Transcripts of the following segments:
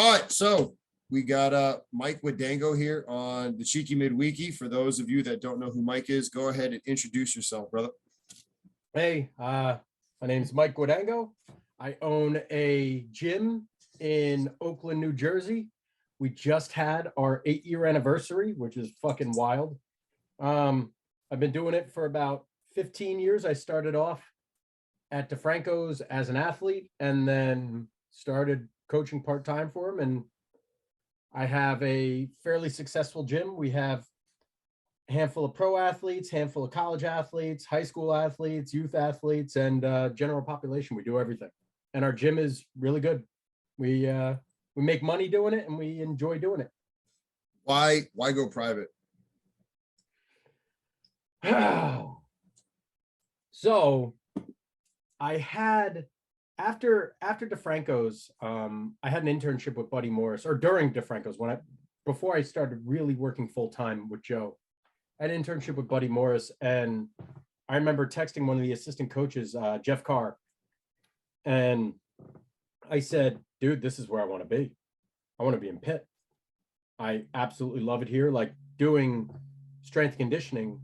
All right, so we got Mike Guadango here on the Cheeky Midweeky. For those of you that don't know who Mike is, go ahead and introduce yourself, brother. Hey, my name's Mike Guadango. I own a gym in Oakland, New Jersey. We just had our 8-year anniversary, which is fucking wild. I've been doing it for about 15 years. I started off at Defrancos as an athlete and then started coaching part-time for him. And I have a fairly successful gym. We have a handful of pro athletes, handful of college athletes, high school athletes, youth athletes, and general population. We do everything. And our gym is really good. We make money doing it and we enjoy doing it. Why go private? So I had after Defrancos, I had an internship with Buddy Morris, or during Defrancos, before I started really working full-time with Joe. I had an internship with Buddy Morris, and I remember texting one of the assistant coaches, Jeff Carr, and I said, dude, this is where I want to be. I want to be in Pitt. I absolutely love it here. Like, doing strength conditioning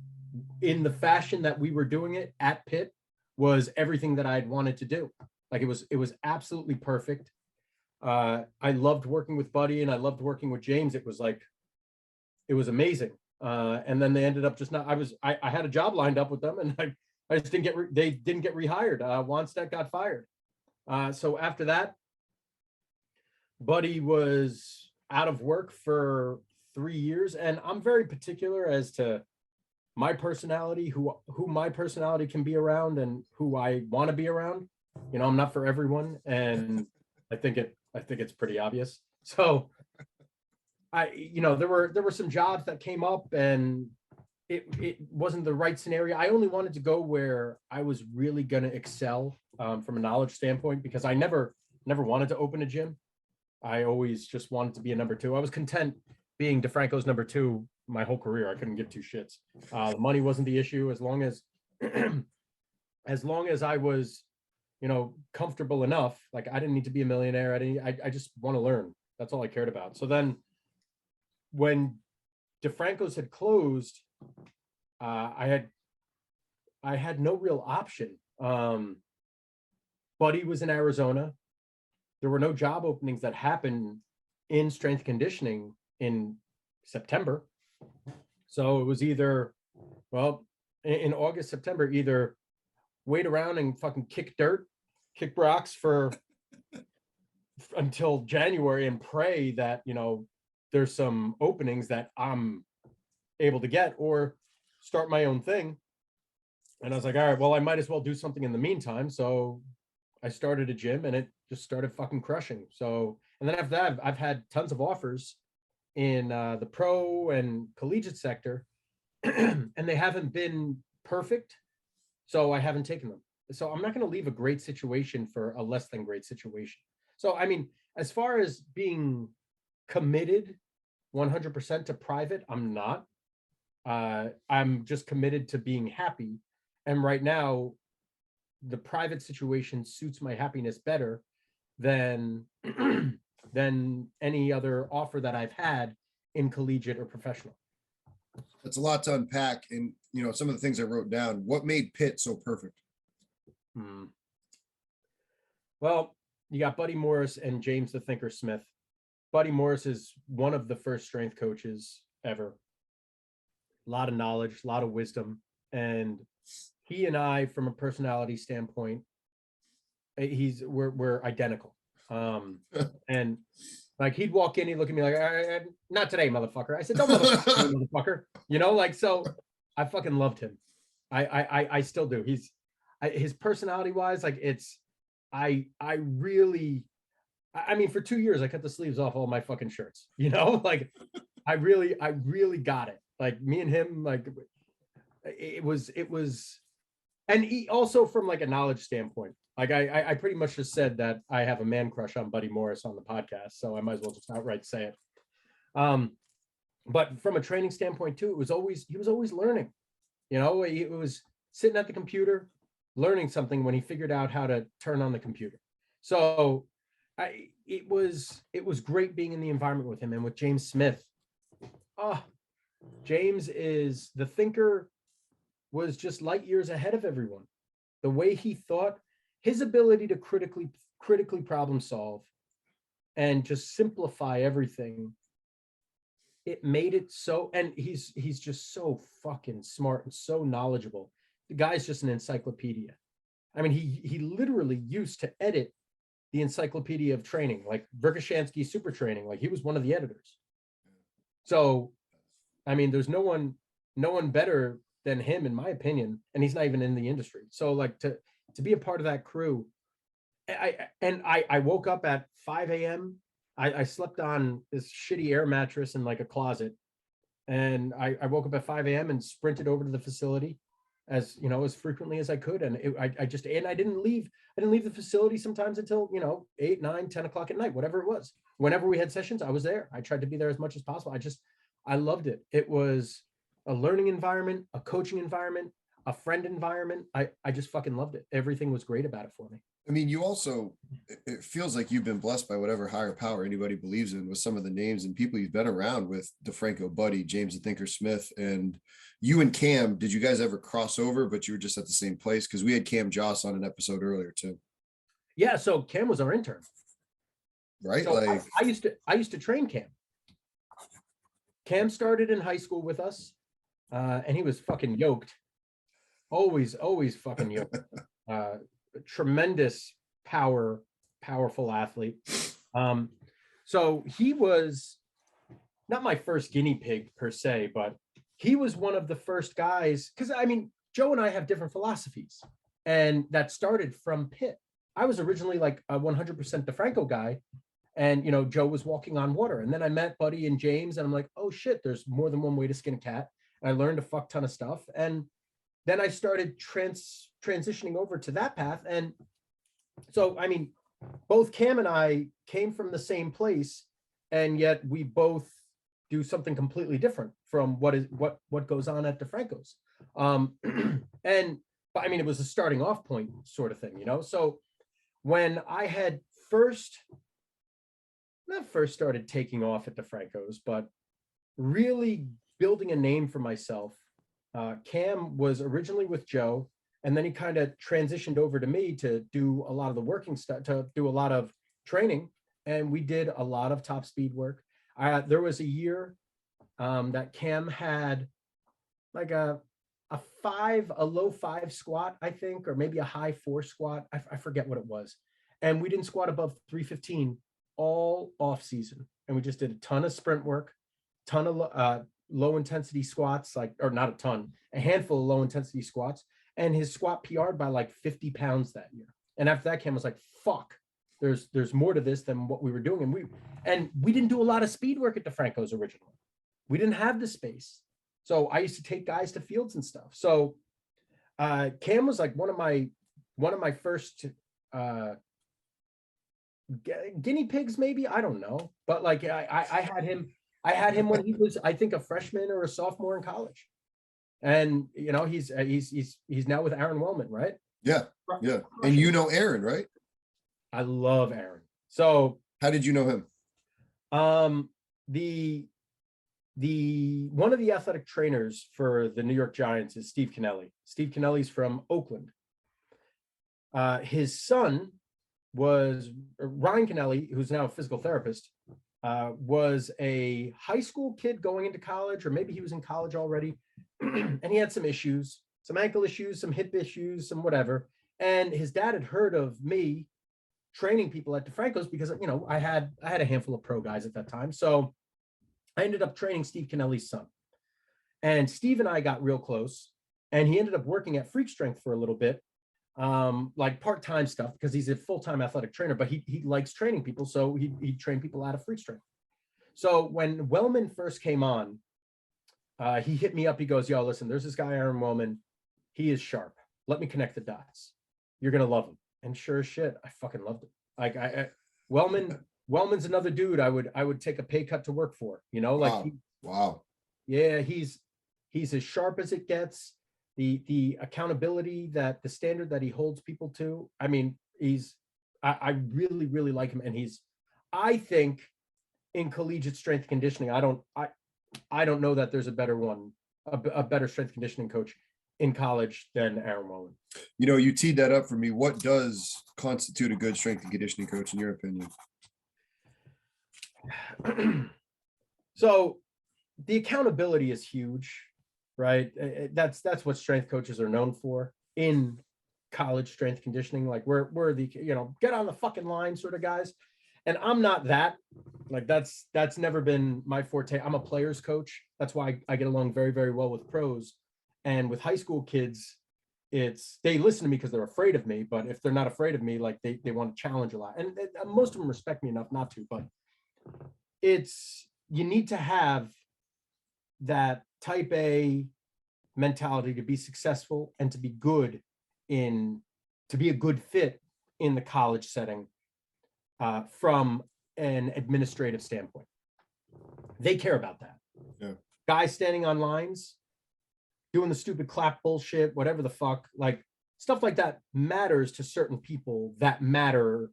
in the fashion that we were doing it at Pitt was everything that I'd wanted to do. Like, it was absolutely perfect. I loved working with Buddy and I loved working with James. It was amazing. And then they ended up just not, I had a job lined up with them and I just they didn't get rehired. Wanstead got fired. So after that, Buddy was out of work for 3 years, and I'm very particular as to my personality, who my personality can be around and who I want to be around. You know, I'm not for everyone, and I think it's pretty obvious. So there were some jobs that came up and it wasn't the right scenario. I only wanted to go where I was really going to excel from a knowledge standpoint, because I never wanted to open a gym. I always just wanted to be a number two. I was content being Defranco's number two my whole career. I couldn't give two shits. The money wasn't the issue, as long as I was, comfortable enough. Like, I didn't need to be a millionaire. I just want to learn. That's all I cared about. So then when Defranco's had closed, I had no real option. Buddy was in Arizona. There were no job openings that happened in strength conditioning in September. So it was either, in August, September, either wait around and fucking kick rocks until January and pray that, there's some openings that I'm able to get, or start my own thing. And I was like, all right, well, I might as well do something in the meantime. So I started a gym and it just started fucking crushing. So, and then after that, I've had tons of offers in the pro and collegiate sector, and they haven't been perfect. So I haven't taken them. So I'm not going to leave a great situation for a less than great situation. So, I mean, as far as being committed 100% to private, I'm not. I'm just committed to being happy. And right now, the private situation suits my happiness better than than any other offer that I've had in collegiate or professional. That's a lot to unpack. And, some of the things I wrote down, what made Pitt so perfect? Well, you got Buddy Morris and James the Thinker Smith. Buddy Morris is one of the first strength coaches ever. A lot of knowledge, a lot of wisdom. And he and I, from a personality standpoint, we're identical. And like, he'd walk in, he'd look at me like, not today, motherfucker. I said, don't motherfucker, so I fucking loved him. I still do. His personality wise, like, I mean, for 2 years, I cut the sleeves off all my fucking shirts, like, I really got it. Like, me and him, like, it was, and he also, from like a knowledge standpoint, like, I pretty much just said that I have a man crush on Buddy Morris on the podcast, so I might as well just outright say it. But from a training standpoint too, he was always learning. He was sitting at the computer, learning something when he figured out how to turn on the computer. So it was great being in the environment with him and with James Smith. Oh, James is the thinker, was just light years ahead of everyone. The way he thought, his ability to critically problem solve and just simplify everything, it made it so, and he's just so fucking smart and so knowledgeable. The guy's just an encyclopedia. I mean, he literally used to edit the encyclopedia of training, like Verkhoshansky Super Training. Like he was one of the editors. So, I mean, there's no one better than him, in my opinion, and he's not even in the industry. So, like to be a part of that crew, I woke up at 5 a.m. I slept on this shitty air mattress in like a closet, and I woke up at 5 a.m. and sprinted over to the facility, as you know, as frequently as I could, and I didn't leave the facility sometimes until 8, 9, 10 o'clock at night, whatever it was. Whenever we had sessions, I was there. I tried to be there as much as possible. I loved it. It was a learning environment, a coaching environment, a friend environment. I just fucking loved it. Everything was great about it for me. I mean, you also, it feels like you've been blessed by whatever higher power anybody believes in with some of the names and people you've been around with. Defranco, Buddy, James the Thinker Smith, and you and Cam. Did you guys ever cross over, but you were just at the same place? Because we had Cam Joss on an episode earlier too. Yeah, so Cam was our intern. Right? So like I used to train Cam. Cam started in high school with us, and he was fucking yoked. Always fucking yoked. Tremendous powerful athlete. So he was not my first guinea pig per se, but he was one of the first guys, because I mean, Joe and I have different philosophies, and that started from Pitt. I was originally like a 100% Defranco guy, and Joe was walking on water, and then I met Buddy and James, and I'm like, oh shit, there's more than one way to skin a cat. And I learned a fuck ton of stuff, and then I started transitioning over to that path. And so, I mean, both Cam and I came from the same place, and yet we both do something completely different from what goes on at Defrancos. But I mean, it was a starting off point sort of thing, So when I had not first started taking off at Defrancos, but really building a name for myself, Cam was originally with Joe, and then he kind of transitioned over to me to do a lot of the working stuff, to do a lot of training, and we did a lot of top speed work. There was a year that Cam had like a low 5 squat, I think, or maybe a high 4 squat. I forget what it was, and we didn't squat above 315 all off season, and we just did a ton of sprint work, ton of low intensity squats, or not a ton, a handful of low intensity squats, and his squat PR'd by like 50 pounds that year. And after that, Cam was like, fuck, there's more to this than what we were doing. And we didn't do a lot of speed work at Defrancos originally. We didn't have the space. So I used to take guys to fields and stuff. So Cam was like one of my first guinea pigs, maybe, I don't know, but like I had him when he was, I think, a freshman or a sophomore in college, and he's now with Aaron Wellman, right? Yeah. And Aaron, right? I love Aaron. So how did you know him? The one of the athletic trainers for the New York Giants is Steve Kennelly. Steve Kennelly's from Oakland. His son was Ryan Kennelly, who's now a physical therapist, was a high school kid going into college, or maybe he was in college already, and he had some issues, some ankle issues, some hip issues, some whatever. And his dad had heard of me training people at Defrancos because I had a handful of pro guys at that time. So I ended up training Steve Kennelly's son, and Steve and I got real close, and he ended up working at Freak Strength for a little bit, like part-time stuff, because he's a full-time athletic trainer, but he likes training people, so he trained people out of Freak Strength. So when Wellman first came on, he hit me up. He goes, yo, listen, there's this guy, Aaron Wellman. He is sharp. Let me connect the dots. You're going to love him. And sure as shit, I fucking loved him. Like Wellman's another dude I would take a pay cut to work for, like, wow. Yeah, he's as sharp as it gets. The accountability, that the standard that he holds people to. I mean, I really, really like him, and he's I think in collegiate strength conditioning, I don't know that there's a better one, a better strength conditioning coach in college than Aaron Wellman. You know, you teed that up for me. What does constitute a good strength and conditioning coach in your opinion? So the accountability is huge, right? That's what strength coaches are known for in college strength conditioning. Like we're the, get on the fucking line sort of guys. And I'm not that. Like that's never been my forte. I'm a player's coach. That's why I get along very, very well with pros. And with high school kids, they listen to me because they're afraid of me. But if they're not afraid of me, like they want to challenge a lot. And most of them respect me enough not to. But you need to have that type A mentality to be successful and to be good to be a good fit in the college setting from an administrative standpoint. They care about that. Yeah. Guys standing on lines, doing the stupid clap bullshit, whatever the fuck, like stuff like that matters to certain people that matter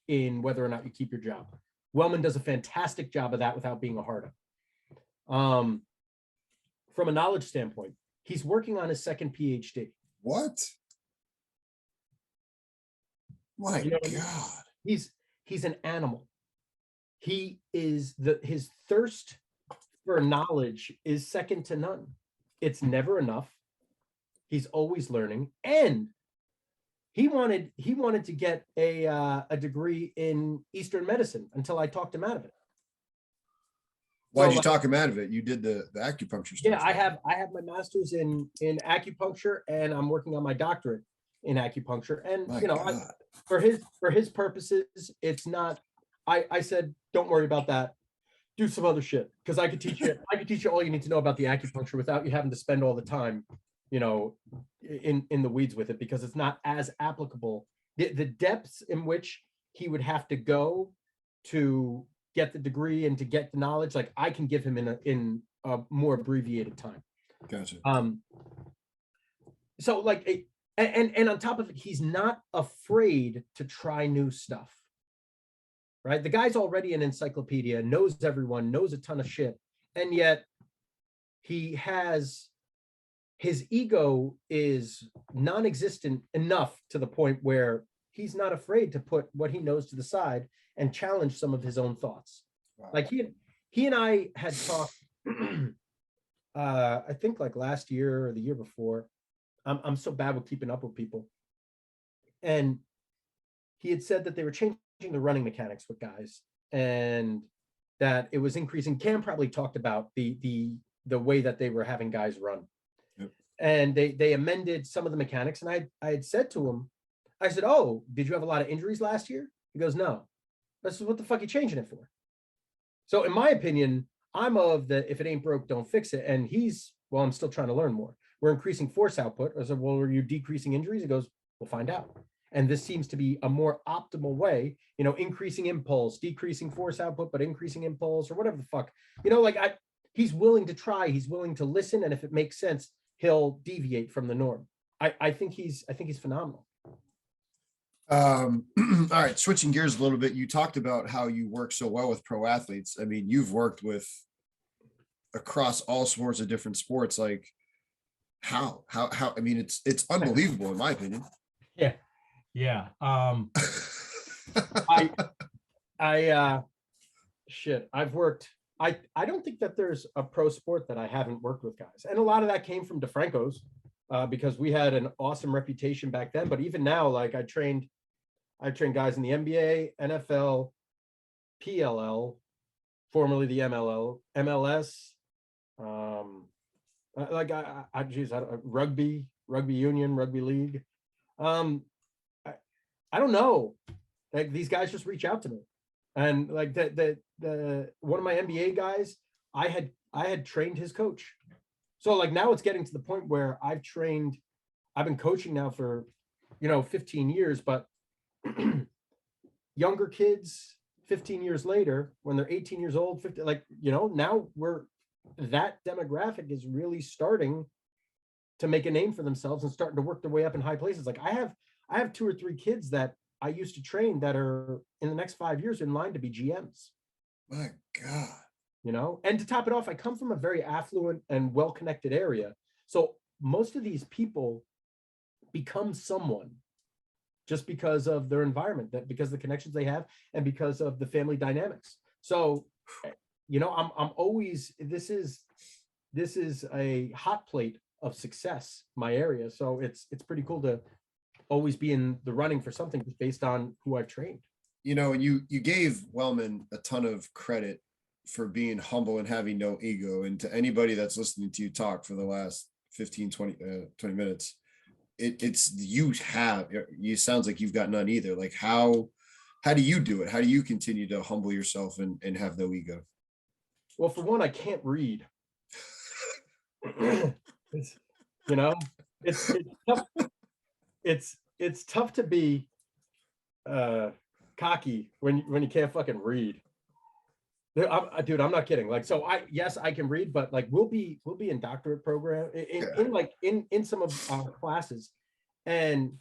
in whether or not you keep your job. Wellman does a fantastic job of that without being a hard up. From a knowledge standpoint, he's working on his second PhD. What? My God. I mean? He's an animal. He is his thirst for knowledge is second to none. It's never enough. He's always learning, and he wanted to get a degree in Eastern medicine until I talked him out of it. Why did you talk him out of it? You did the acupuncture stuff. Yeah, I have my master's in acupuncture, and I'm working on my doctorate in acupuncture. And for his purposes, it's not. I said, don't worry about that. Do some other shit, because I could teach you all you need to know about the acupuncture without you having to spend all the time, in the weeds with it, because it's not as applicable. The depths in which he would have to go to get the degree and to get the knowledge, like I can give him in a more abbreviated time. Gotcha. So like, and on top of it, he's not afraid to try new stuff. Right? The guy's already an encyclopedia, knows everyone, knows a ton of shit. And yet his ego is non-existent enough to the point where he's not afraid to put what he knows to the side and challenge some of his own thoughts. Wow. Like he and I had talked, I think like last year or the year before. I'm so bad with keeping up with people. And he had said that they were changing the running mechanics with guys, and that it was increasing. Cam probably talked about the way that they were having guys run. Yep. And they amended some of the mechanics. And I had said to him, I said, "Oh, did you have a lot of injuries last year?" He goes, "No." I said, "What the fuck are you changing it for?" So in my opinion, I'm of the if it ain't broke, don't fix it. And I'm still trying to learn more. We're increasing force output. I said, "Well, are you decreasing injuries?" He goes, "We'll find out." And this seems to be a more optimal way, increasing impulse, decreasing force output, but increasing impulse or whatever the fuck, he's willing to try, he's willing to listen. And if it makes sense, he'll deviate from the norm. I think he's phenomenal. All right. Switching gears a little bit. You talked about how you work so well with pro athletes. I mean, you've worked with across all sorts of different sports. Like how, I mean, it's unbelievable in my opinion. Yeah. Yeah. I've worked. I don't think that there's a pro sport that I haven't worked with guys. And a lot of that came from Defrancos, because we had an awesome reputation back then. But even now, like I trained guys in the NBA, NFL, PLL, formerly the MLL, MLS, rugby union, rugby league. I don't know. Like these guys just reach out to me, and like the one of my NBA guys, I had trained his coach. So like now it's getting to the point where I've been coaching now for 15 years, but younger kids 15 years later, when they're 18 years old, 50, now that demographic is really starting to make a name for themselves and starting to work their way up in high places. Like I have 2 or 3 kids that I used to train that are in the next 5 years in line to be GMs. My God. You know, and to top it off, I come from a very affluent and well-connected area. So most of these people become someone just because of their environment, that because of the connections they have and because of the family dynamics. So, you know, I'm always, this is a hot plate of success, my area. So it's pretty cool to always be in the running for something just based on who I've trained. You know, and you gave Wellman a ton of credit for being humble and having no ego. And to anybody that's listening to you talk for the last 15, 20 minutes, it's you sounds like you've got none either. Like how do you do it? How do you continue to humble yourself and have no ego? Well, for one, I can't read. It's, you know, it's tough. It's tough to be cocky when you can't fucking read. Dude, I'm not kidding. Like, so yes, I can read, but like we'll be in doctorate program in some of our classes, and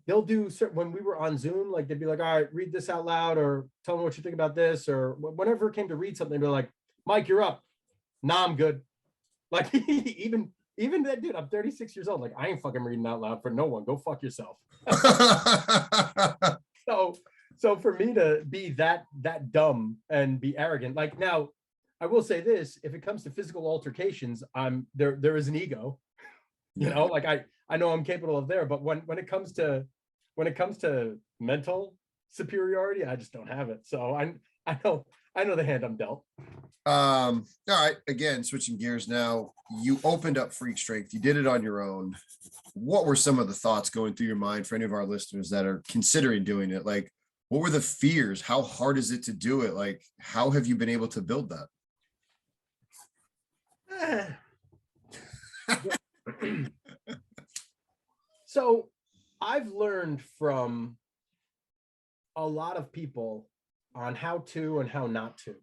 they'll do certain, when we were on Zoom, like they'd be like, all right, read this out loud, or tell me what you think about this, or whenever it came to read something, they'd be like, Mike, you're up. Nah, I'm good. Like even that, dude, I'm 36 years old. Like I ain't fucking reading out loud for no one. Go fuck yourself. So for me to be that dumb and be arrogant, like now, I will say this: if it comes to physical altercations, there is an ego, you know, like I know I'm capable of there, but when it comes to mental superiority, I just don't have it. So I know the hand I'm dealt. All right, again, switching gears now, you opened up Freak Strength, you did it on your own. What were some of the thoughts going through your mind for any of our listeners that are considering doing it? Like, what were the fears? How hard is it to do it? Like, how have you been able to build that? So I've learned from a lot of people on how to and how not to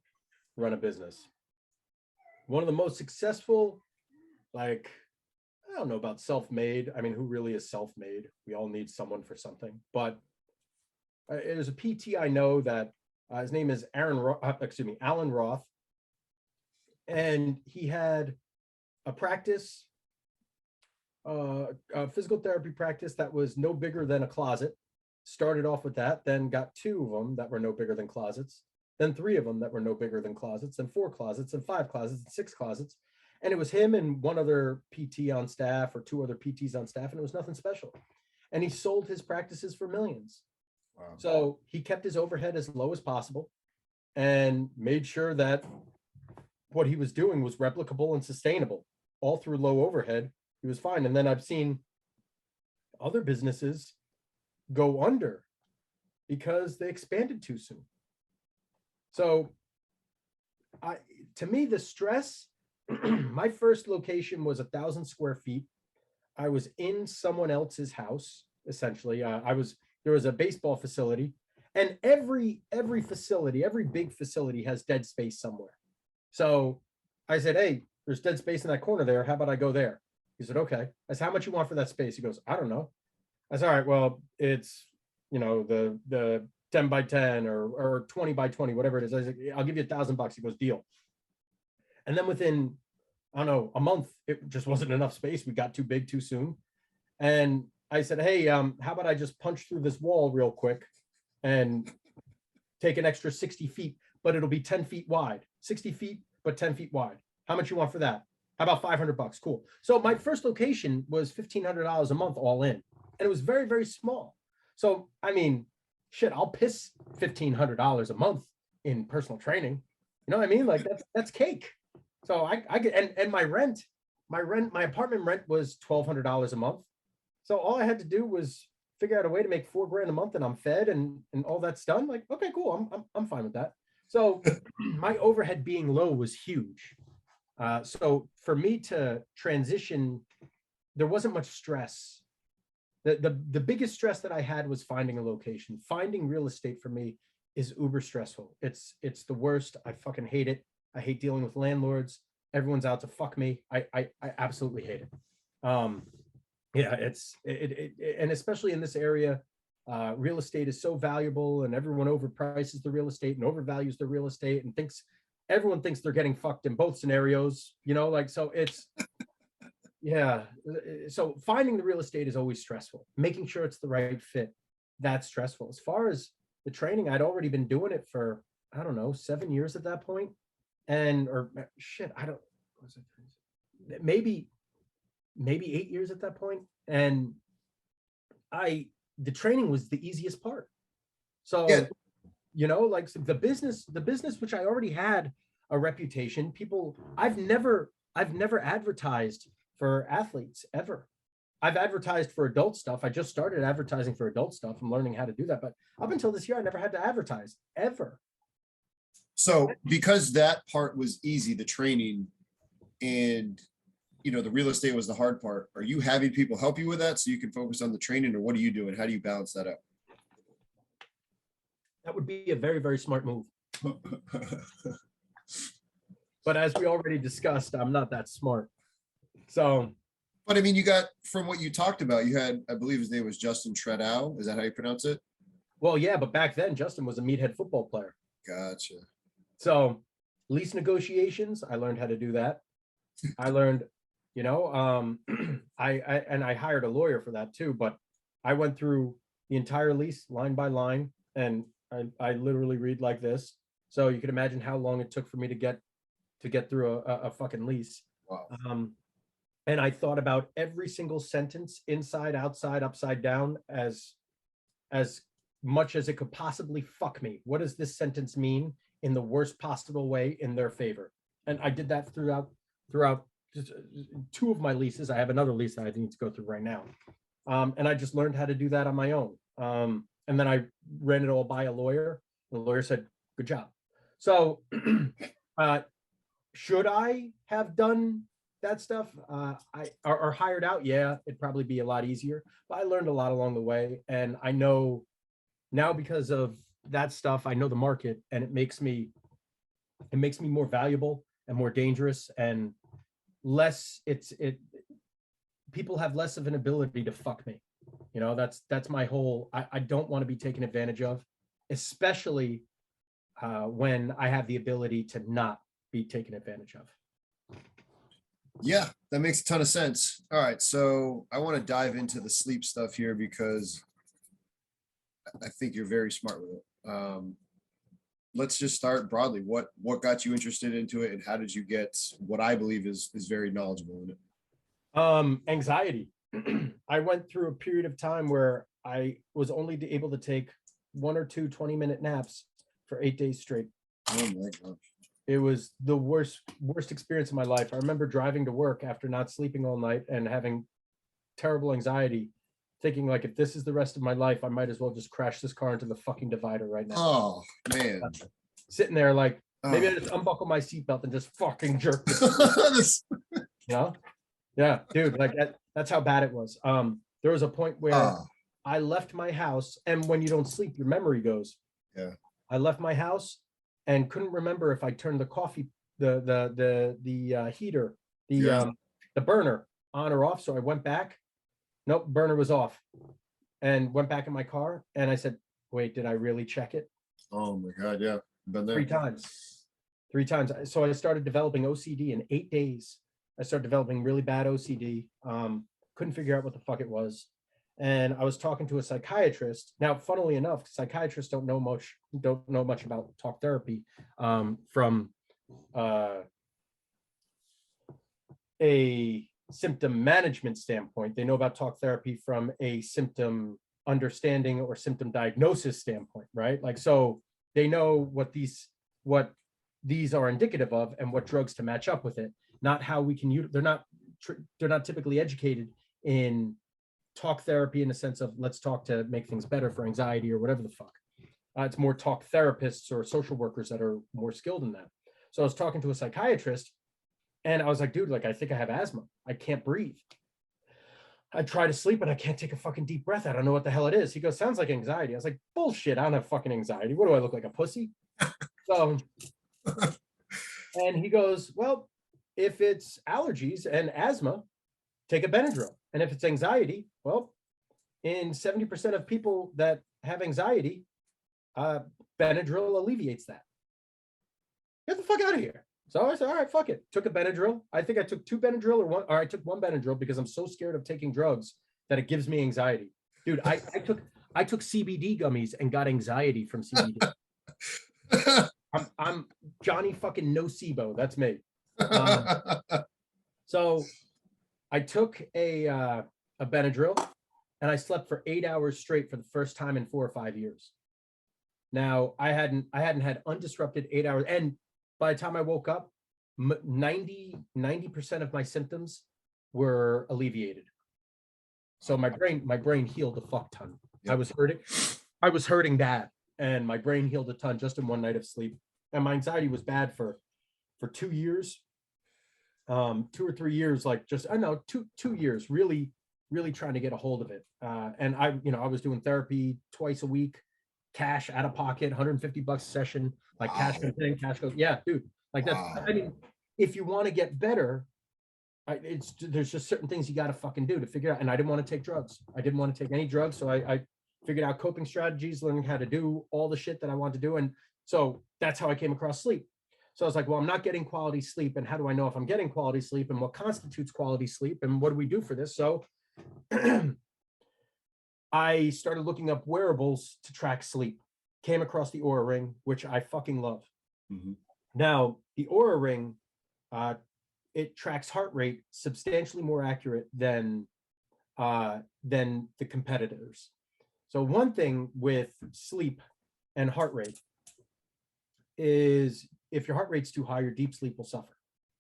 run a business. One of the most successful, like, I don't know about self-made. I mean, who really is self-made? We all need someone for something. But there's a PT I know that his name is Alan Roth. And he had a practice, a physical therapy practice that was no bigger than a closet. Started off with that, then got 2 of them that were no bigger than closets, then 3 of them that were no bigger than closets, then 4 closets, and 5 closets, and 6 closets. And it was him and one other PT on staff, or 2 other PTs on staff, and it was nothing special. And he sold his practices for millions. Wow. So he kept his overhead as low as possible and made sure that what he was doing was replicable and sustainable, all through low overhead. He was fine. And then I've seen other businesses go under because they expanded too soon. So to me, the stress, my first location was 1,000 square feet. I was in someone else's house, essentially. There was a baseball facility, and every facility, every big facility has dead space somewhere. So I said, hey, there's dead space in that corner there. How about I go there? He said, okay. I said, how much you want for that space? He goes, I don't know. I said, all right, well, it's, you know, the 10 by 10 or 20 by 20, whatever it is. I said, I'll give you $1,000. He goes, deal. And then within, I don't know, a month, it just wasn't enough space. We got too big too soon. And I said, hey, how about I just punch through this wall real quick and take an extra 60 feet, but it'll be 10 feet wide, 60 feet, but 10 feet wide. How much you want for that? How about $500? Cool. So my first location was $1,500 a month all in. And it was very, very small. So, I mean, shit, I'll piss $1,500 a month in personal training. You know what I mean? Like that's cake. So I get, and my apartment rent was $1,200 a month. So all I had to do was figure out a way to make $4,000 a month, and I'm fed and all that's done. Like, okay, cool. I'm fine with that. So my overhead being low was huge. So for me to transition, there wasn't much stress. The biggest stress that I had was finding a location. Finding real estate for me is uber stressful. It's the worst. I fucking hate it. I hate dealing with landlords. Everyone's out to fuck me. I absolutely hate it. Yeah, and especially in this area, real estate is so valuable and everyone overprices the real estate and overvalues the real estate and everyone thinks they're getting fucked in both scenarios, like, so it's, yeah. So finding the real estate is always stressful. Making sure it's the right fit, that's stressful. As far as the training, I'd already been doing it for, I don't know, 7 years at that point. Or shit, I don't, was it maybe 8 years at that point. And the training was the easiest part. So, yeah. like the business, which I already had a reputation, I've never advertised for athletes ever. I've advertised for adult stuff. I just started advertising for adult stuff. I'm learning how to do that. But up until this year, I never had to advertise ever. So because that part was easy, the training, and the real estate was the hard part, are you having people help you with that so you can focus on the training, or what are you doing? How do you balance that out? That would be a very, very smart move. But as we already discussed, I'm not that smart. So, but I mean, you got, from what you talked about, you had, I believe his name was Justin Tredow. Is that how you pronounce it? Well, yeah, but back then Justin was a meathead football player. Gotcha. So lease negotiations, I learned how to do that. I learned, I hired a lawyer for that too, but I went through the entire lease line by line, and I literally read like this. So you can imagine how long it took for me to get through a fucking lease. Wow. And I thought about every single sentence, inside, outside, upside down, as much as it could possibly fuck me. What does this sentence mean in the worst possible way in their favor? And I did that throughout just 2 of my leases. I have another lease that I need to go through right now. And I just learned how to do that on my own. And then I ran it all by a lawyer. The lawyer said, good job. So should I have done that stuff or hired out? Yeah, it'd probably be a lot easier. But I learned a lot along the way. And I know now, because of that stuff, I know the market, and it makes me more valuable and more dangerous, and people have less of an ability to fuck me. That's my whole, I don't want to be taken advantage of, especially when I have the ability to not be taken advantage of. Yeah, that makes a ton of sense. All right, so I want to dive into the sleep stuff here because I think you're very smart with it. Let's just start broadly. What got you interested into it, and how did you get what I believe is very knowledgeable in it? Anxiety. I went through a period of time where I was only able to take 1 or 2 20-minute naps for 8 days straight. Oh my gosh. It was the worst experience of my life. I remember driving to work after not sleeping all night and having terrible anxiety, thinking like, if this is the rest of my life, I might as well just crash this car into the fucking divider right now. Oh man. Sitting there like, maybe I just unbuckle my seatbelt and just fucking jerk. Yeah, dude, like that's how bad it was. There was a point where I left my house, and when you don't sleep, your memory goes. Yeah. I left my house and couldn't remember if I turned the coffee, the heater, the burner on or off. So I went back. Nope, burner was off, and went back in my car. And I said, wait, did I really check it? Oh my God. Yeah. Been there. 3 times. So I started developing OCD in 8 days. I started developing really bad OCD. Couldn't figure out what the fuck it was. And I was talking to a psychiatrist. Now, funnily enough, psychiatrists don't know much about talk therapy from a symptom management standpoint. They know about talk therapy from a symptom understanding or symptom diagnosis standpoint, right? Like, so they know what these are indicative of and what drugs to match up with it. Not how we can use. They're not typically educated in talk therapy in the sense of let's talk to make things better for anxiety or whatever the fuck. It's more talk therapists or social workers that are more skilled in that. So I was talking to a psychiatrist, and I was like, dude, like, I think I have asthma. I can't breathe. I try to sleep, but I can't take a fucking deep breath. I don't know what the hell it is. He goes, sounds like anxiety. I was like, bullshit. I don't have fucking anxiety. What do I look like, a pussy? So, and he goes, well, if it's allergies and asthma, take a Benadryl. And if it's anxiety, well, in 70% of people that have anxiety, Benadryl alleviates that. Get the fuck out of here. So I said, all right, fuck it. Took a Benadryl. I think I took 2 Benadryl or I took 1 Benadryl because I'm so scared of taking drugs that it gives me anxiety. Dude, I took CBD gummies and got anxiety from CBD. I'm Johnny fucking nocebo. That's me. So I took a Benadryl and I slept for 8 hours straight for the first time in 4 or 5 years. Now I hadn't had undisrupted 8 hours, and by the time I woke up, 90% of my symptoms were alleviated. So my brain healed a fuck ton. Yep. I was hurting bad, and my brain healed a ton just in one night of sleep. And my anxiety was bad for 2 years, 2 or 3 years, like just I know 2 years, really trying to get a hold of it. And I was doing therapy twice a week, cash out of pocket, $150 a session, like cash comes in, cash goes. Yeah, dude, like that's. I mean, if you want to get better, there's just certain things you got to fucking do to figure out. And I didn't want to take drugs. I didn't want to take any drugs, so I figured out coping strategies, learning how to do all the shit that I wanted to do, and so that's how I came across sleep. So I was like, well, I'm not getting quality sleep, and how do I know if I'm getting quality sleep, and what constitutes quality sleep, and what do we do for this? So I started looking up wearables to track sleep. Came across the Oura Ring, which I fucking love. Mm-hmm. Now, the Oura Ring, it tracks heart rate substantially more accurate than the competitors. So one thing with sleep and heart rate is if your heart rate's too high, your deep sleep will suffer.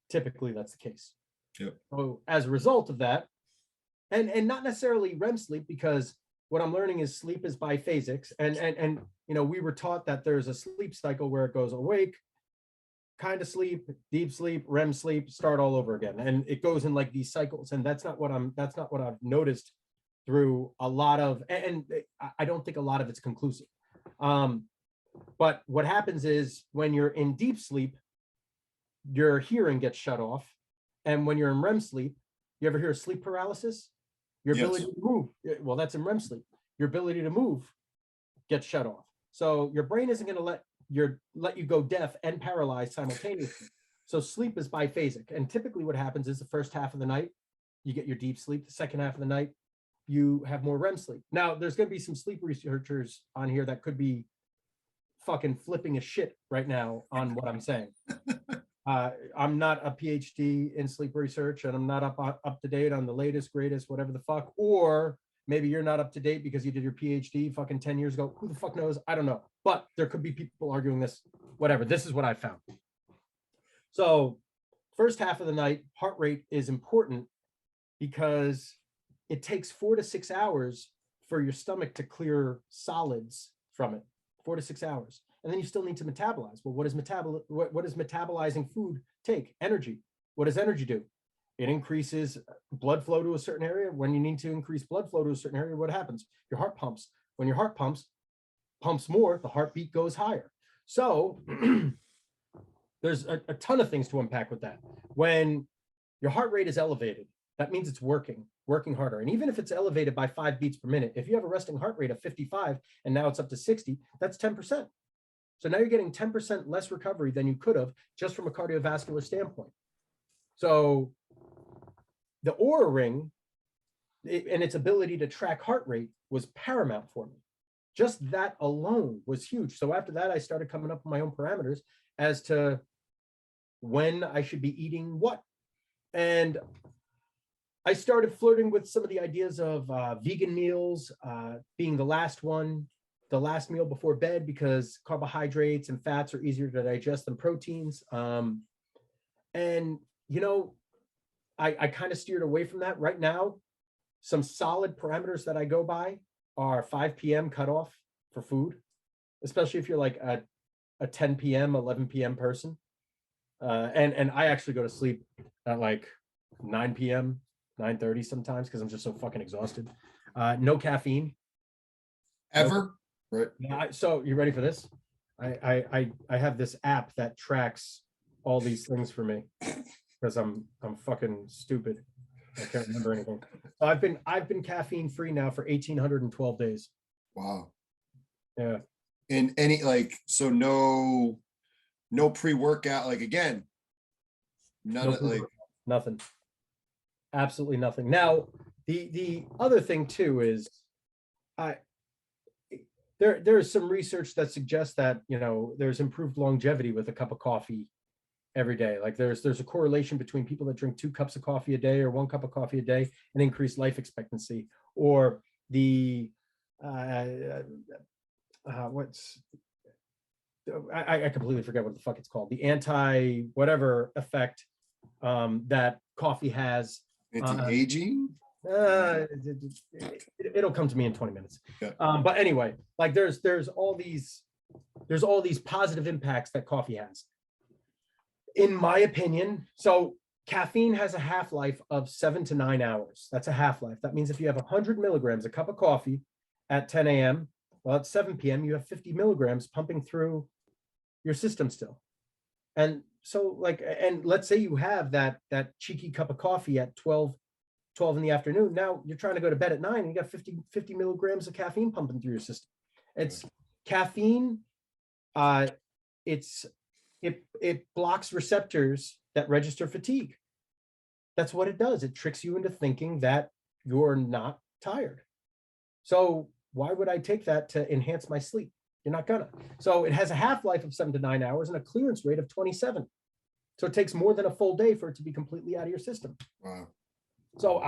Typically, that's the case. Yep. So as a result of that, and not necessarily REM sleep, because what I'm learning is sleep is biphasics, and we were taught that there's a sleep cycle where it goes awake, kind of sleep, deep sleep, REM sleep, start all over again, and it goes in like these cycles. And that's not what I've noticed through a lot of, and I don't think a lot of it's conclusive. But what happens is when you're in deep sleep, your hearing gets shut off, and when you're in REM sleep, you ever hear of sleep paralysis? Your ability to move, well, that's in REM sleep. Your ability to move gets shut off. So your brain isn't going to let you go deaf and paralyzed simultaneously. So sleep is biphasic. And typically what happens is the first half of the night, you get your deep sleep. The second half of the night, you have more REM sleep. Now, there's going to be some sleep researchers on here that could be fucking flipping a shit right now on what I'm saying. I'm not a PhD in sleep research, and I'm not up to date on the latest, greatest, whatever the fuck. Or maybe you're not up to date because you did your PhD fucking 10 years ago. Who the fuck knows? I don't know. But there could be people arguing this, whatever. This is what I found. So first half of the night, heart rate is important because it takes 4 to 6 hours for your stomach to clear solids from it. 4 to 6 hours. And then you still need to metabolize. Well, what does metabolizing food take? Energy. What does energy do? It increases blood flow to a certain area. When you need to increase blood flow to a certain area, what happens? Your heart pumps. When your heart pumps more, the heartbeat goes higher. So there's a ton of things to unpack with that. When your heart rate is elevated, that means it's working harder. And even if it's elevated by 5 beats per minute, if you have a resting heart rate of 55 and now it's up to 60, that's 10%. So now you're getting 10% less recovery than you could have just from a cardiovascular standpoint. So the Oura Ring and its ability to track heart rate was paramount for me. Just that alone was huge. So after that, I started coming up with my own parameters as to when I should be eating what. And I started flirting with some of the ideas of vegan meals being the last meal before bed, because carbohydrates and fats are easier to digest than proteins. And, I kind of steered away from that. Right now, some solid parameters that I go by are 5 p.m. cutoff for food, especially if you're like a 10 p.m., 11 p.m. person. And I actually go to sleep at like 9 p.m., 9:30 sometimes because I'm just so fucking exhausted. No caffeine. Ever? Right. Yeah, so you ready for this? I have this app that tracks all these things for me because I'm fucking stupid. I can't remember anything. So I've been caffeine free now for 1,812 days. Wow. Yeah. And any like, so no pre-workout, like again, none of like, Nothing. Absolutely nothing. Now, the other thing too is I there's some research that suggests that, you know, there's improved longevity with a cup of coffee every day. Like there's a correlation between people that drink 2 cups of coffee a day or 1 cup of coffee a day and increased life expectancy, or the what's I completely forget what the fuck it's called. The anti whatever effect that coffee has. anti-aging. It'll come to me in 20 minutes. Yeah. But anyway, like there's all these positive impacts that coffee has, in my opinion. So caffeine has a half-life of 7 to 9 hours. That's a half-life. That means if you have 100 milligrams, a cup of coffee at 10 a.m., well, at 7 p.m., you have 50 milligrams pumping through your system still. And so like, and let's say you have that cheeky cup of coffee at 12 in the afternoon. Now you're trying to go to bed at 9 and you got 50 milligrams of caffeine pumping through your system. It's caffeine. It blocks receptors that register fatigue. That's what it does. It tricks you into thinking that you're not tired. So why would I take that to enhance my sleep? You're not gonna. So it has a half-life of 7 to 9 hours and a clearance rate of 27. So it takes more than a full day for it to be completely out of your system. Wow. So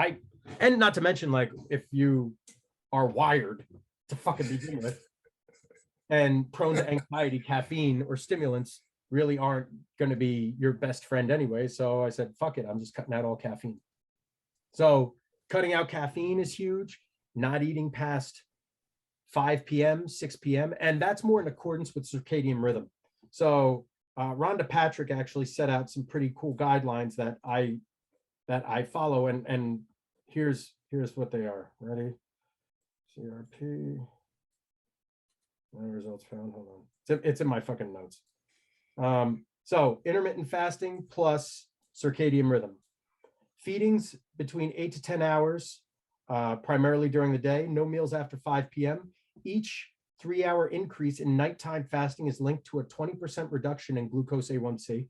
and not to mention, like, if you are wired to fucking begin with and prone to anxiety, caffeine or stimulants really aren't going to be your best friend anyway. So I said, fuck it, I'm just cutting out all caffeine. So cutting out caffeine is huge. Not eating past 5 p.m., 6 p.m. And that's more in accordance with circadian rhythm. So Rhonda Patrick actually set out some pretty cool guidelines that I follow, and here's what they are. Ready? CRP. No results found. Hold on. It's in my fucking notes. So intermittent fasting plus circadian rhythm. Feedings between 8 to 10 hours, primarily during the day. No meals after 5 p.m. Each 3-hour increase in nighttime fasting is linked to a 20% reduction in glucose A1C.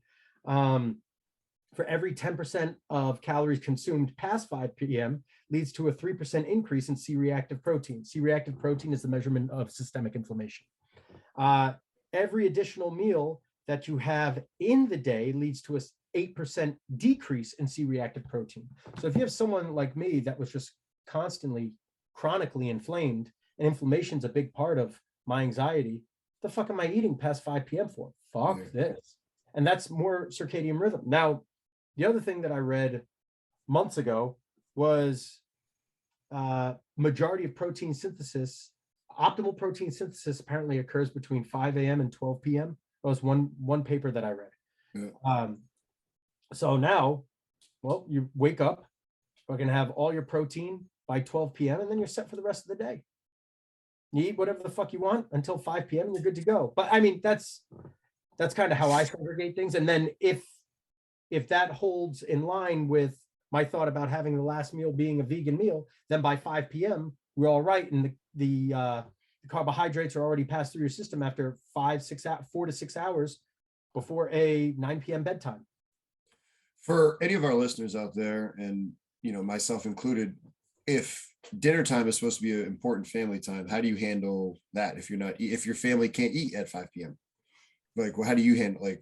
For every 10% of calories consumed past 5 p.m. leads to a 3% increase in C-reactive protein. C-reactive protein is the measurement of systemic inflammation. Every additional meal that you have in the day leads to a 8% decrease in C-reactive protein. So if you have someone like me that was just constantly chronically inflamed, and inflammation is a big part of my anxiety, the fuck am I eating past 5 p.m. for? Fuck this. And that's more circadian rhythm. Now, the other thing that I read months ago was majority of protein synthesis, optimal protein synthesis apparently occurs between 5 a.m. and 12 p.m. That was one paper that I read. Yeah. So now, well, you wake up, fucking have all your protein by 12 p.m. and then you're set for the rest of the day. You eat whatever the fuck you want until 5 p.m. and you're good to go. But I mean, that's kind of how I segregate things. And then if that holds in line with my thought about having the last meal being a vegan meal, then by 5 p.m. we're all right, and the carbohydrates are already passed through your system after 4 to 6 hours before a 9 p.m. bedtime. For any of our listeners out there, and myself included, if dinner time is supposed to be an important family time, how do you handle that if your family can't eat at 5 p.m.? Like, well, how do you handle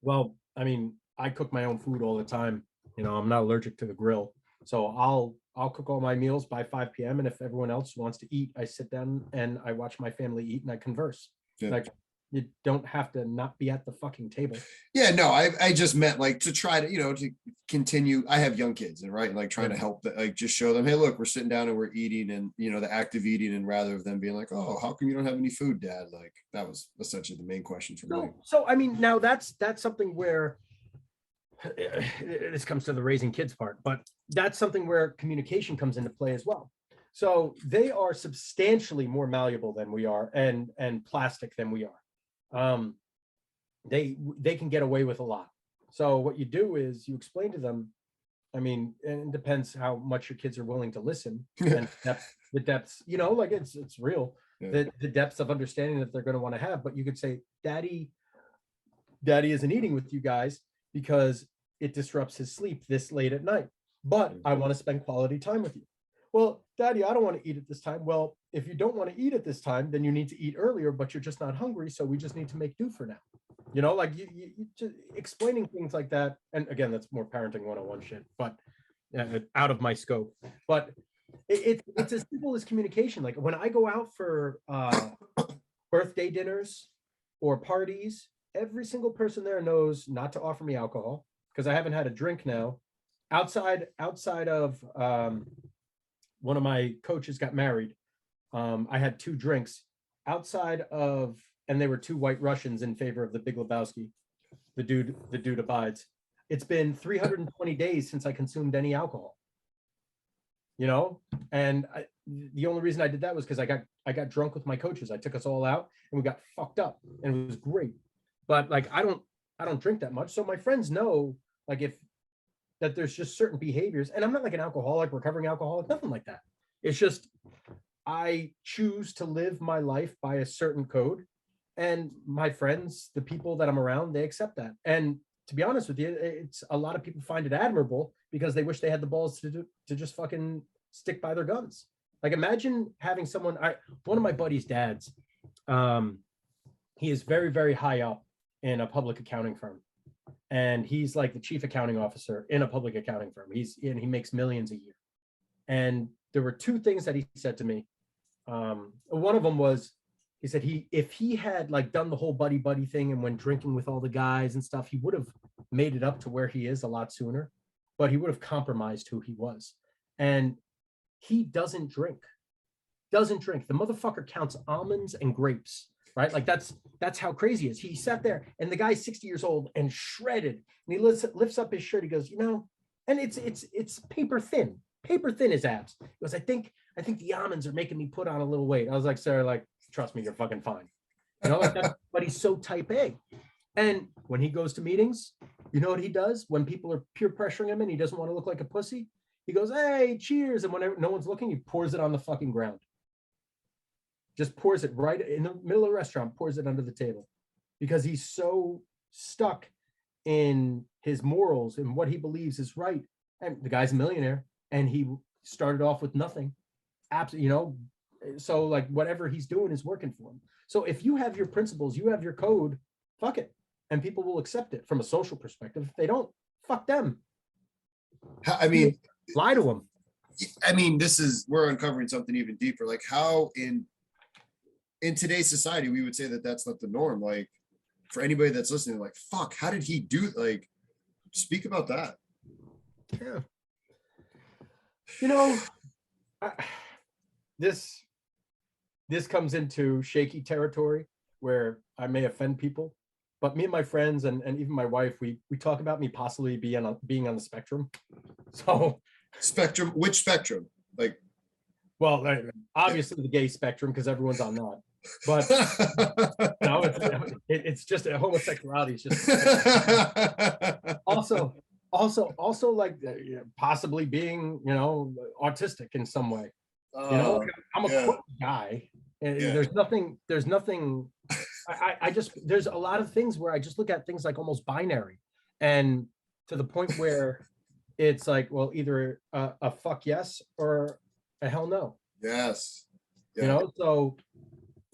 Well, I mean, I cook my own food all the time. I'm not allergic to the grill. So I'll cook all my meals by 5 p.m. And if everyone else wants to eat, I sit down and I watch my family eat and I converse. Yeah. Like, you don't have to not be at the fucking table. Yeah, no, I just meant like to try to, to continue. I have young kids, and right, like trying to help that, like just show them, hey, look, we're sitting down and we're eating, and the active eating, and rather of them being like, oh, how come you don't have any food, Dad? Like that was essentially the main question for me. So I mean, now that's something where this comes to the raising kids part, but that's something where communication comes into play as well. So they are substantially more malleable than we are, and plastic than we are. They can get away with a lot. So what you do is you explain to them, I mean, and it depends how much your kids are willing to listen and the depths, you know, like it's real. Yeah. The depths of understanding that they're going to want to have. But you could say, daddy isn't eating with you guys because it disrupts his sleep this late at night. But I want to spend quality time with you. Well, daddy, I don't want to eat at this time. Well, if you don't want to eat at this time, then you need to eat earlier, but you're just not hungry. So we just need to make do for now. You know, like you just explaining things like that. And again, that's more parenting 101 shit, but out of my scope. But it's as simple as communication. Like when I go out for birthday dinners or parties, every single person there knows not to offer me alcohol because I haven't had a drink now. Outside of one of my coaches got married. I had 2 drinks outside of, and they were 2 white Russians in favor of the Big Lebowski. The dude abides. It's been 320 days since I consumed any alcohol. You know, and the only reason I did that was because I got drunk with my coaches. I took us all out and we got fucked up, and it was great. But like I don't drink that much, so my friends know like if that there's just certain behaviors, and I'm not like an alcoholic, recovering alcoholic, nothing like that. It's just I choose to live my life by a certain code, and my friends, the people that I'm around, they accept that. And to be honest with you, it's a lot of people find it admirable because they wish they had the balls to just fucking stick by their guns. Like imagine having someone. One of my buddy's dads, he is very, very high up in a public accounting firm, and he's like the chief accounting officer in a public accounting firm. He makes millions a year. And there were 2 things that he said to me. One of them was, he said if he had like done the whole buddy thing and went drinking with all the guys and stuff, he would have made it up to where he is a lot sooner, but he would have compromised who he was. And he doesn't drink. The motherfucker counts almonds and grapes, right? Like that's how crazy he is. He sat there, and the guy's 60 years old and shredded, and he lifts up his shirt. He goes, you know, and it's paper thin his abs. He goes, I think the almonds are making me put on a little weight. I was like, sir, like, trust me, you're fucking fine. You know, like that, but he's so type A. And when he goes to meetings, you know what he does when people are peer pressuring him and he doesn't want to look like a pussy? He goes, hey, cheers. And whenever no one's looking, he pours it on the fucking ground. Just pours it right in the middle of the restaurant, pours it under the table because he's so stuck in his morals and what he believes is right. And the guy's a millionaire and he started off with nothing. Absolutely, you know, so like whatever he's doing is working for him. So if you have your principles, you have your code, fuck it. And people will accept it from a social perspective. If they don't, fuck them. I mean, lie to them. I mean, we're uncovering something even deeper. Like how in today's society, we would say that that's not the norm. Like for anybody that's listening, like, fuck, how did he do? Like, speak about that. Yeah. You know, this comes into shaky territory where I may offend people, but me and my friends and even my wife, we talk about me possibly being on the spectrum. So spectrum, which spectrum? Like, well, obviously the gay spectrum because everyone's on that. But no, it's just a homosexuality. It's just also like possibly being, you know, autistic in some way. You know, I'm a quirky guy. And there's nothing. I just there's a lot of things where I just look at things like almost binary, and to the point where it's like, well, either a fuck yes or a hell no. Yes. Yeah. You know, so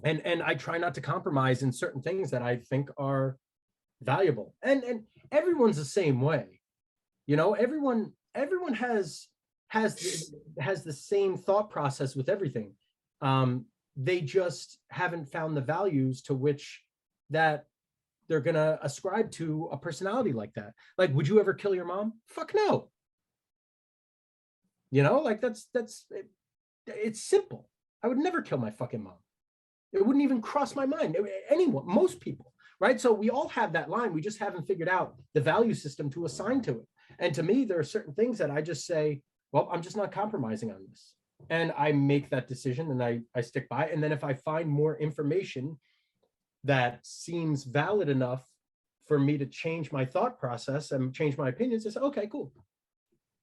and I try not to compromise in certain things that I think are valuable. And everyone's the same way. You know, everyone has the same thought process with everything. They just haven't found the values to which that they're gonna ascribe to a personality like that. Like, would you ever kill your mom? Fuck no. You know, like it's simple. I would never kill my fucking mom. It wouldn't even cross my mind. Anyone, most people, right? So we all have that line. We just haven't figured out the value system to assign to it. And to me, there are certain things that I just say, well, I'm just not compromising on this. And I make that decision and I stick by it. And then if I find more information that seems valid enough for me to change my thought process and change my opinions, I say, okay, cool.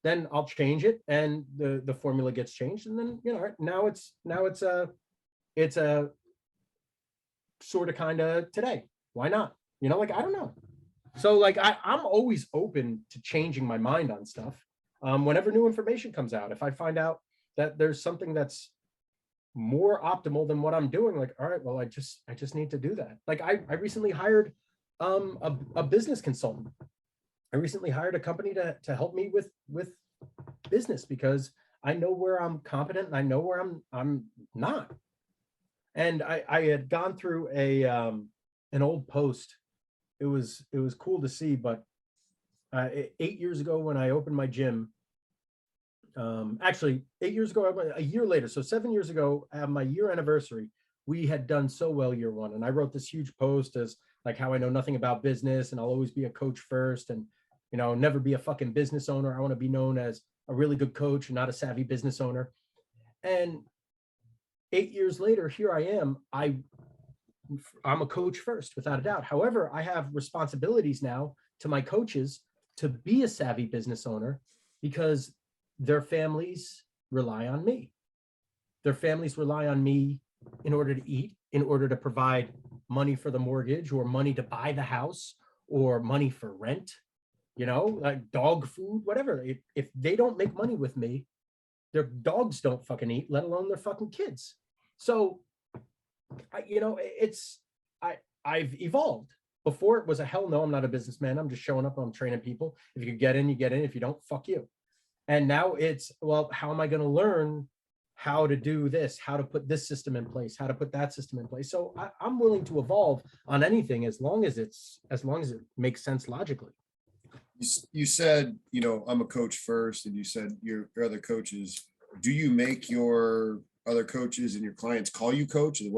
then I'll change it, and the formula gets changed, and then now it's a sort of kind of today. Why not? Like I don't know. So like I'm always open to changing my mind on stuff. Whenever new information comes out, if I find out that there's something that's more optimal than what I'm doing, like, all right, well, I just need to do that. Like I recently hired a business consultant. I recently hired a company to help me with business, because I know where I'm competent and I know where I'm not. And I had gone through an old post. It was cool to see, but 8 years ago when I opened my gym, actually 8 years ago, a year later, so 7 years ago, at my year anniversary, we had done so well year one, and I wrote this huge post as like how I know nothing about business and I'll always be a coach first, and never be a fucking business owner. I want to be known as a really good coach and not a savvy business owner. And 8 years later, here I am. I'm a coach first, without a doubt. However, I have responsibilities now to my coaches to be a savvy business owner, because their families rely on me. Their families rely on me in order to eat, in order to provide money for the mortgage, or money to buy the house, or money for rent, like dog food, whatever. If they don't make money with me, their dogs don't fucking eat, let alone their fucking kids. So, I've evolved. Before it was a hell no, I'm not a businessman. I'm just showing up. I'm training people. If you get in, you get in. If you don't, fuck you. And now it's, well, how am I going to learn how to do this, how to put this system in place, how to put that system in place? So I'm willing to evolve on anything as long as it makes sense logically. You said, I'm a coach first, and you said your other coaches. Do you make your other coaches and your clients call you coach? And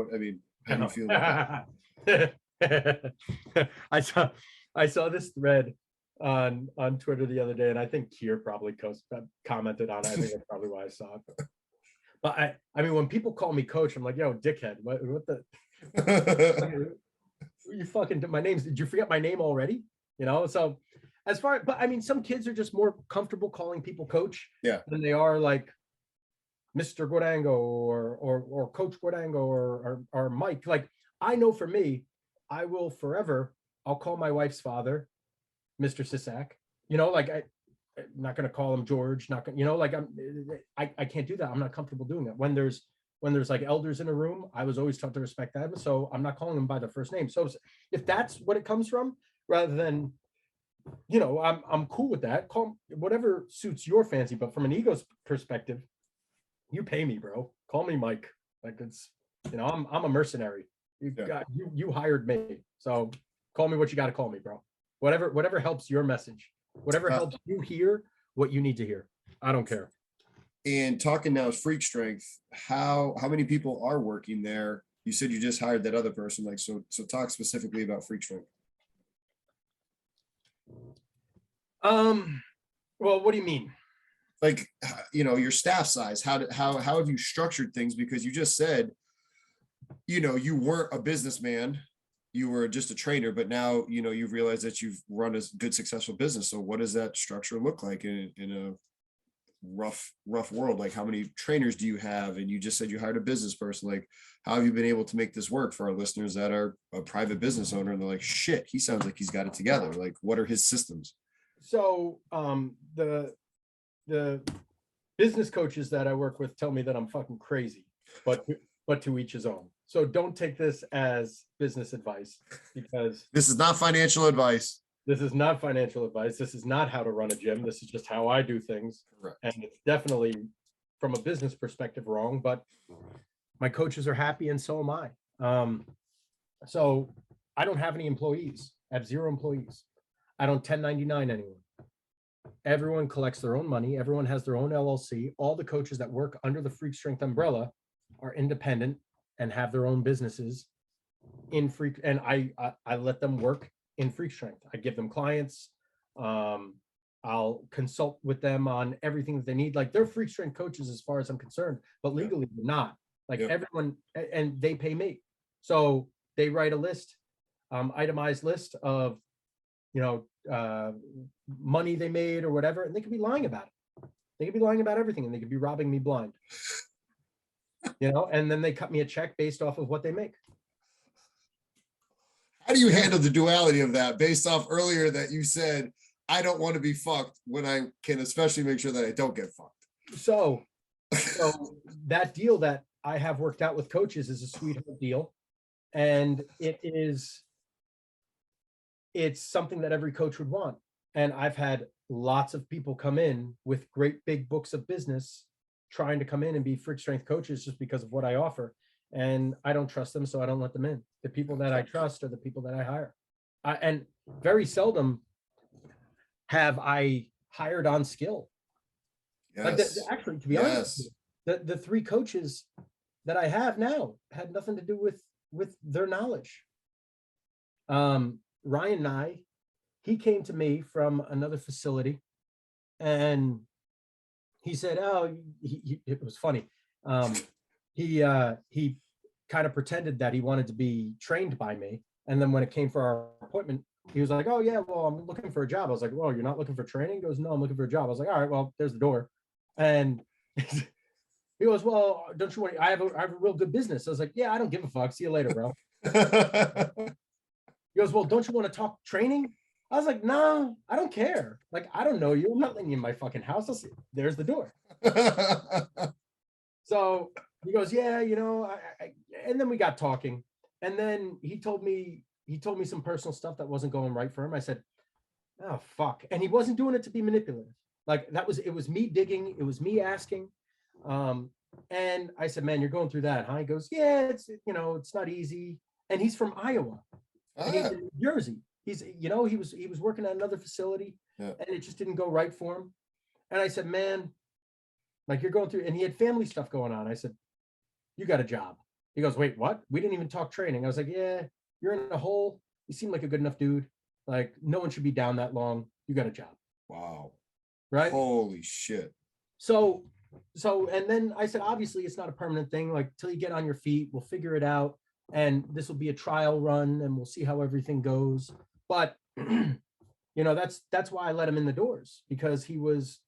how do you feel about that? I saw this thread on Twitter the other day, and I think Kier probably commented on it. I think that's probably why I saw it. But I mean, when people call me coach, I'm like, yo, dickhead, what the you fucking, my name's, did you forget my name already? So as far, but I mean, some kids are just more comfortable calling people coach than they are like Mr. Guadango or Coach Guadango or Mike. Like, I know for me, I will forever, I'll call my wife's father Mr. Sisak. Like I'm not going to call him George, not going, like I can't do that. I'm not comfortable doing that. When there's like elders in a room, I was always taught to respect them. So I'm not calling them by their first name. So if that's what it comes from, rather than, I'm cool with that. Call whatever suits your fancy. But from an ego perspective, you pay me, bro. Call me Mike. Like it's, I'm a mercenary. You hired me. So call me what you got to call me, bro. Whatever helps your message, whatever helps you hear what you need to hear. I don't care. And talking now is Freak Strength. How many people are working there? You said you just hired that other person. Like, so talk specifically about Freak Strength. Well, what do you mean? Like, your staff size. How have you structured things? Because you just said, you weren't a businessman, you were just a trainer, but now, you've realized that you've run a good, successful business. So what does that structure look like in a rough world? Like, how many trainers do you have? And you just said you hired a business person. Like, how have you been able to make this work for our listeners that are a private business owner and they're like, shit, he sounds like he's got it together? Like, what are his systems? So the business coaches that I work with tell me that I'm fucking crazy, but to each his own. So don't take this as business advice, because this is not financial advice. This is not financial advice. This is not how to run a gym. This is just how I do things. Correct. And it's definitely, from a business perspective, wrong, but my coaches are happy and so am I. So I don't have any employees. I have 0 employees. I don't 1099 anyone. Everyone collects their own money. Everyone has their own LLC. All the coaches that work under the Freak Strength umbrella are independent and have their own businesses in Freak. And I let them work in Freak Strength. I give them clients. I'll consult with them on everything that they need. Like, they're Freak Strength coaches as far as I'm concerned, but legally they're not. Like, everyone, and they pay me. So they write a list, itemized list of, money they made or whatever, and they could be lying about it. They could be lying about everything, and they could be robbing me blind. And then they cut me a check based off of what they make. How do you handle the duality of that based off earlier that you said, I don't want to be fucked when I can especially make sure that I don't get fucked? So that deal that I have worked out with coaches is a sweetheart deal. And it's something that every coach would want. And I've had lots of people come in with great big books of business trying to come in and be Frick Strength coaches just because of what I offer. And I don't trust them, so I don't let them in. The people that I trust are the people that I hire. And very seldom have I hired on skill. Yes. Like actually, to be honest, the three coaches that I have now had nothing to do with their knowledge. Ryan Nye, he came to me from another facility, and he said, "Oh, it was funny. He kind of pretended that he wanted to be trained by me, and then when it came for our appointment, he was like, 'Oh yeah, well, I'm looking for a job.' I was like, 'Well, you're not looking for training?' He goes, 'No, I'm looking for a job.' I was like, 'All right, well, there's the door.' And he goes, 'Well, don't you want? I have a real good business.' I was like, 'Yeah, I don't give a fuck. See you later, bro.' He goes, 'Well, don't you want to talk training?' I was like, 'No, I don't care. Like, I don't know you. I'm not letting you in my fucking house. I'll see. There's the door.' So he goes, 'Yeah, and then we got talking, and then he told me some personal stuff that wasn't going right for him. I said, 'Oh fuck,' and he wasn't doing it to be manipulative. Like it was me digging, it was me asking, and I said, 'Man, you're going through that, huh?' He goes, 'Yeah, it's not easy,' and he's from Iowa, and he's in New Jersey. He was working at another facility, and it just didn't go right for him. And I said, 'Man, like you're going through,' and he had family stuff going on. I said, 'You got a job.' He goes, 'Wait, what? We didn't even talk training.' I was like, 'Yeah, you're in a hole. You seem like a good enough dude. Like no one should be down that long. You got a job.' Wow. Right? Holy shit. So, and then I said, obviously it's not a permanent thing. Like till you get on your feet, we'll figure it out. And this will be a trial run and we'll see how everything goes. But that's why I let him in the doors, because he was,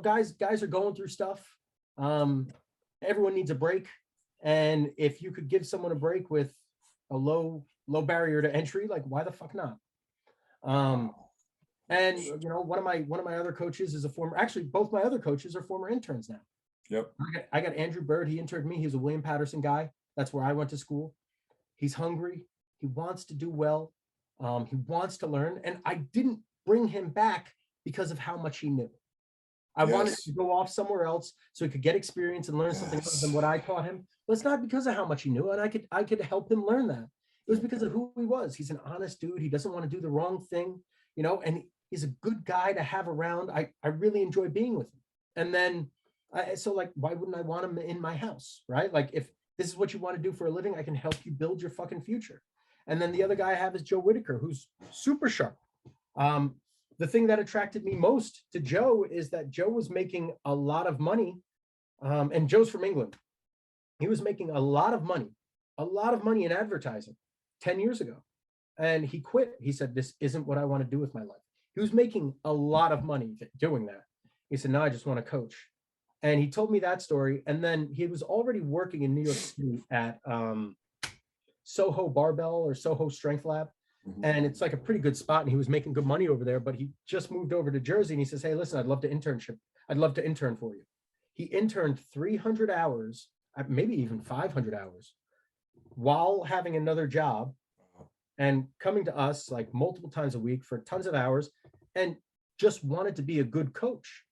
guys are going through stuff. Everyone needs a break. And if you could give someone a break with a low barrier to entry, like why the fuck not? And one of my other coaches is actually both my other coaches are former interns now. Yep. I got Andrew Bird. He interned me. He was a William Patterson guy. That's where I went to school. He's hungry. He wants to do well. He wants to learn. And I didn't bring him back because of how much he knew. I wanted to go off somewhere else so he could get experience and learn something other than what I taught him. But it's not because of how much he knew. And I could help him learn that. It was because of who he was. He's an honest dude. He doesn't want to do the wrong thing, and he's a good guy to have around. I really enjoy being with him. And then, so like, why wouldn't I want him in my house, right? Like if this is what you want to do for a living, I can help you build your fucking future. And then the other guy I have is Joe Whitaker, who's super sharp. The thing that attracted me most to Joe is that Joe was making a lot of money. And Joe's from England. He was making a lot of money in advertising 10 years ago. And he quit. He said, "This isn't what I want to do with my life." He was making a lot of money doing that. He said, "No, I just want to coach." And he told me that story. And then he was already working in New York City at Soho Barbell or Soho Strength Lab. Mm-hmm. And it's like a pretty good spot. And he was making good money over there, but he just moved over to Jersey. And he says, "Hey, listen, I'd love to intern for you." He interned 300 hours, maybe even 500 hours, while having another job and coming to us like multiple times a week for tons of hours, and just wanted to be a good coach.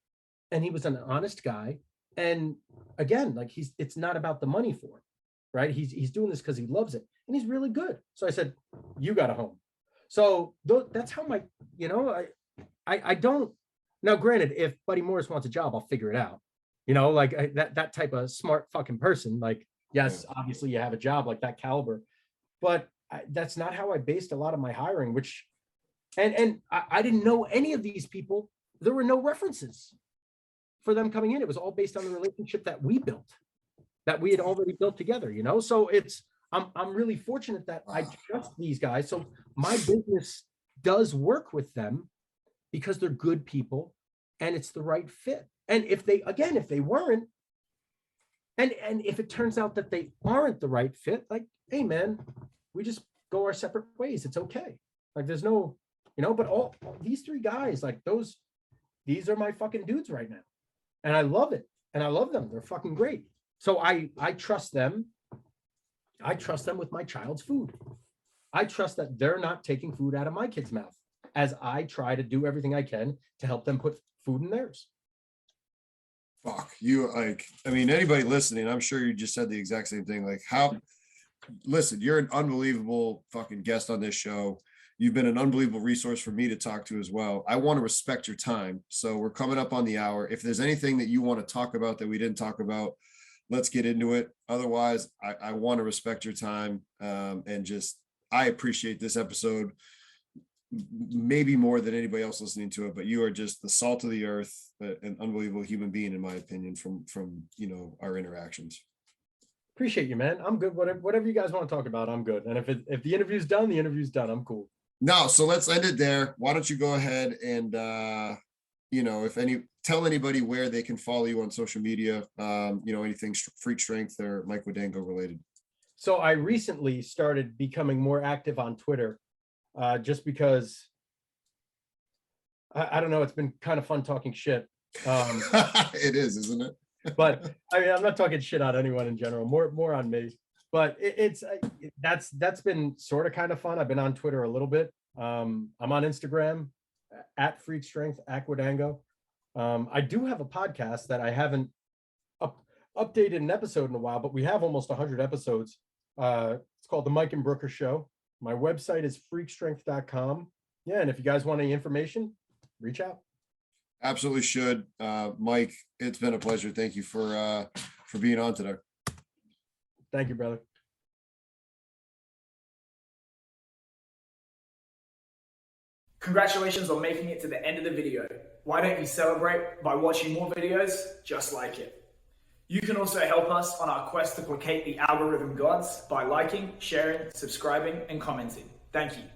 And he was an honest guy. And again, like it's not about the money for him, right? He's doing this because he loves it, and he's really good. So I said, "You got a home." So that's how I don't. Now, granted, if Buddy Morris wants a job, I'll figure it out. That type of smart fucking person. Like, yes, obviously you have a job like that caliber, but that's not how I based a lot of my hiring. And I didn't know any of these people. There were no references for them coming in. It was all based on the relationship that we built, that we had already built together. So I'm really fortunate that I trust these guys. So my business does work with them because they're good people and it's the right fit. And if they, again, if they weren't, and if it turns out that they aren't the right fit, like, hey man, we just go our separate ways. It's okay. Like there's no, but all these three guys, like these are my fucking dudes right now. And I love it. And I love them. They're fucking great. So I trust them. I trust them with my child's food. I trust that they're not taking food out of my kid's mouth as I try to do everything I can to help them put food in theirs. Fuck you. Like, I mean, anybody listening, I'm sure you just said the exact same thing. Like listen, you're an unbelievable fucking guest on this show. You've been an unbelievable resource for me to talk to as well. I want to respect your time. So we're coming up on the hour. If there's anything that you want to talk about that we didn't talk about, let's get into it. Otherwise, I want to respect your time. And just, I appreciate this episode maybe more than anybody else listening to it, but you are just the salt of the earth, an unbelievable human being, in my opinion, from our interactions. Appreciate you, man. I'm good. Whatever you guys want to talk about, I'm good. And if the interview's done, the interview's done. I'm cool. No, so let's end it there. Why don't you go ahead and tell anybody where they can follow you on social media, anything Freak Strength or Mike Guadango related. So I recently started becoming more active on Twitter, just because I don't know, it's been kind of fun talking shit. It is, isn't it? But I mean, I'm not talking shit on anyone in general, more on me. But that's been sort of kind of fun. I've been on Twitter a little bit. I'm on Instagram at Freak Strength, at Guadango. I do have a podcast that I haven't updated an episode in a while, but we have almost 100 episodes. It's called The Mike and Brooker Show. My website is freakstrength.com. Yeah, and if you guys want any information, reach out. Absolutely should. Mike, it's been a pleasure. Thank you for being on today. Thank you, brother. Congratulations on making it to the end of the video. Why don't you celebrate by watching more videos just like it? You can also help us on our quest to placate the algorithm gods by liking, sharing, subscribing, and commenting. Thank you.